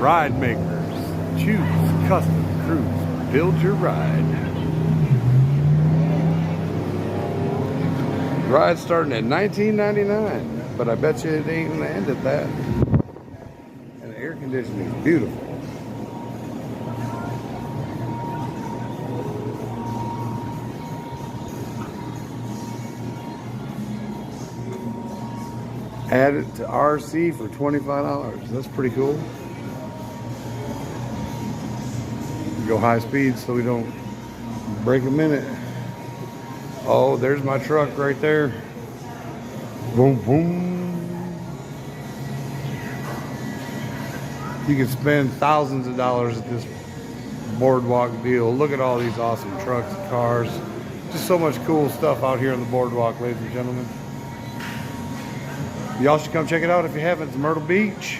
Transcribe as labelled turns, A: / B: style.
A: Ride makers. Choose custom cruise. Build your ride. Ride starting at $19.99, but I bet you it ain't gonna end at that. And the air conditioning is beautiful. Add it to RC for $25. That's pretty cool. We go high speed so we don't break a minute. Oh, there's my truck right there. Boom, boom. You can spend thousands of dollars at this boardwalk deal. Look at all these awesome trucks and cars. Just so much cool stuff out here on the boardwalk, ladies and gentlemen. Y'all should come check it out if you haven't. It's Myrtle Beach.